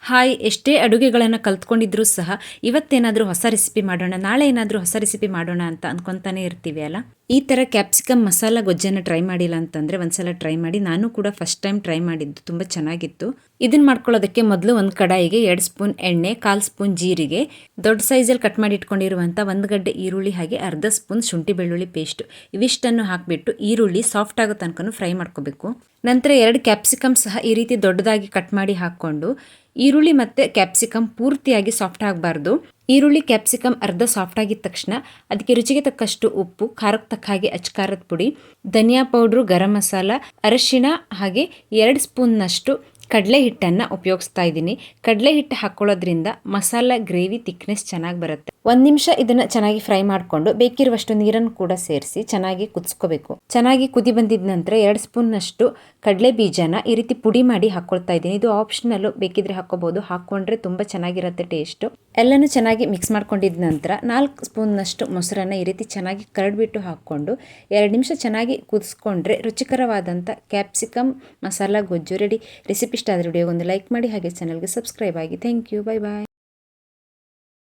Hi, ಎಷ್ಟೇ ಅಡುಗೆಗಳನ್ನು ಕಲ್ತ್ಕೊಂಡಿದ್ರೂ ಸಹ ಇವತ್ತೇನಾದರೂ ಹೊಸ ರೆಸಿಪಿ ಮಾಡೋಣ, ನಾಳೆ ಏನಾದರೂ ಹೊಸ ರೆಸಿಪಿ ಮಾಡೋಣ ಅಂತ ಅಂದ್ಕೊತಾನೆ ಇರ್ತೀವಿ ಅಲ್ಲ. ಈ ಥರ ಕ್ಯಾಪ್ಸಿಕಮ್ ಮಸಾಲ ಗೊಜ್ಜನ್ನು ಟ್ರೈ ಮಾಡಿಲ್ಲ ಅಂತಂದರೆ ಒಂದ್ಸಲ ಟ್ರೈ ಮಾಡಿ. ನಾನು ಕೂಡ ಫಸ್ಟ್ ಟೈಮ್ ಟ್ರೈ ಮಾಡಿದ್ದು, ತುಂಬ ಚೆನ್ನಾಗಿತ್ತು. ಇದನ್ನು ಮಾಡ್ಕೊಳ್ಳೋದಕ್ಕೆ ಮೊದಲು ಒಂದು ಕಡಾಯಿಗೆ 2 ಸ್ಪೂನ್ ಎಣ್ಣೆ, 1/4 ಸ್ಪೂನ್ ಜೀರಿಗೆ, ದೊಡ್ಡ ಸೈಜಲ್ಲಿ ಕಟ್ ಮಾಡಿ ಇಟ್ಕೊಂಡಿರುವಂಥ 1 ಗಡ್ಡೆ ಈರುಳ್ಳಿ ಹಾಗೆ ಅರ್ಧ ಸ್ಪೂನ್ ಶುಂಠಿ ಬೆಳ್ಳುಳ್ಳಿ ಪೇಸ್ಟ್ ಇವಿಷ್ಟನ್ನು ಹಾಕಿಬಿಟ್ಟು ಈರುಳ್ಳಿ ಸಾಫ್ಟ್ ಆಗೋ ತನಕ ಫ್ರೈ ಮಾಡ್ಕೋಬೇಕು. ನಂತರ 2 ಕ್ಯಾಪ್ಸಿಕಮ್ ಸಹ ಈ ರೀತಿ ದೊಡ್ಡದಾಗಿ ಕಟ್ ಮಾಡಿ ಹಾಕ್ಕೊಂಡು, ಈರುಳ್ಳಿ ಮತ್ತು ಕ್ಯಾಪ್ಸಿಕಮ್ ಪೂರ್ತಿಯಾಗಿ ಸಾಫ್ಟ್ ಆಗಬಾರ್ದು. ಈರುಳ್ಳಿ ಕ್ಯಾಪ್ಸಿಕಮ್ ಅರ್ಧ ಸಾಫ್ಟ್ ಆಗಿದ ತಕ್ಷಣ ಅದಕ್ಕೆ ರುಚಿಗೆ ತಕ್ಕಷ್ಟು ಉಪ್ಪು, ಖಾರಕ್ಕೆ ತಕ್ಕ ಹಾಗೆ ಅಚ್ಕಾರದ ಪುಡಿ, ಧನಿಯಾ ಪೌಡ್ರು, ಗರಂ ಮಸಾಲ, ಅರಶಿಣ ಹಾಗೆ 2 ಸ್ಪೂನ್ನಷ್ಟು ಕಡಲೆ ಹಿಟ್ಟನ್ನು ಉಪಯೋಗಿಸ್ತಾ ಇದ್ದೀನಿ. ಕಡಲೆ ಹಿಟ್ಟು ಹಾಕ್ಕೊಳ್ಳೋದ್ರಿಂದ ಮಸಾಲ ಗ್ರೇವಿ ಥಿಕ್ನೆಸ್ ಚೆನ್ನಾಗಿ ಬರುತ್ತೆ. 1 ನಿಮಿಷ ಇದನ್ನು ಚೆನ್ನಾಗಿ ಫ್ರೈ ಮಾಡಿಕೊಂಡು ಬೇಕಿರುವಷ್ಟು ನೀರನ್ನು ಕೂಡ ಸೇರಿಸಿ ಚೆನ್ನಾಗಿ ಕುದಿಸ್ಕೋಬೇಕು. ಚೆನ್ನಾಗಿ ಕುದಿ ಬಂದಿದ ನಂತರ 2 ಸ್ಪೂನ್ನಷ್ಟು ಕಡಲೆ ಬೀಜನ ಈ ರೀತಿ ಪುಡಿ ಮಾಡಿ ಹಾಕ್ಕೊಳ್ತಾ ಇದ್ದೀನಿ. ಇದು ಆಪ್ಷನಲ್ಲು, ಬೇಕಿದ್ರೆ ಹಾಕ್ಕೋಬಹುದು. ಹಾಕ್ಕೊಂಡ್ರೆ ತುಂಬ ಚೆನ್ನಾಗಿರುತ್ತೆ ಟೇಸ್ಟು. ಎಲ್ಲನೂ ಚೆನ್ನಾಗಿ ಮಿಕ್ಸ್ ಮಾಡ್ಕೊಂಡಿದ ನಂತರ 4 ಸ್ಪೂನ್ನಷ್ಟು ಮೊಸರನ್ನು ಈ ರೀತಿ ಚೆನ್ನಾಗಿ ಕರಡ್ಬಿಟ್ಟು ಹಾಕ್ಕೊಂಡು 2 ನಿಮಿಷ ಚೆನ್ನಾಗಿ ಕುದಿಸ್ಕೊಂಡ್ರೆ ರುಚಿಕರವಾದಂಥ ಕ್ಯಾಪ್ಸಿಕಮ್ ಮಸಾಲ ಗೊಜ್ಜು ರೆಡಿ. ರೆಸಿಪಿ ಇಷ್ಟ ಆದರೆ ವಿಡಿಯೋಗೊಂದು ಲೈಕ್ ಮಾಡಿ, ಹಾಗೆ ಚಾನಲ್ಗೆ ಸಬ್ಸ್ಕ್ರೈಬ್ ಆಗಿ. Thank you, bye bye.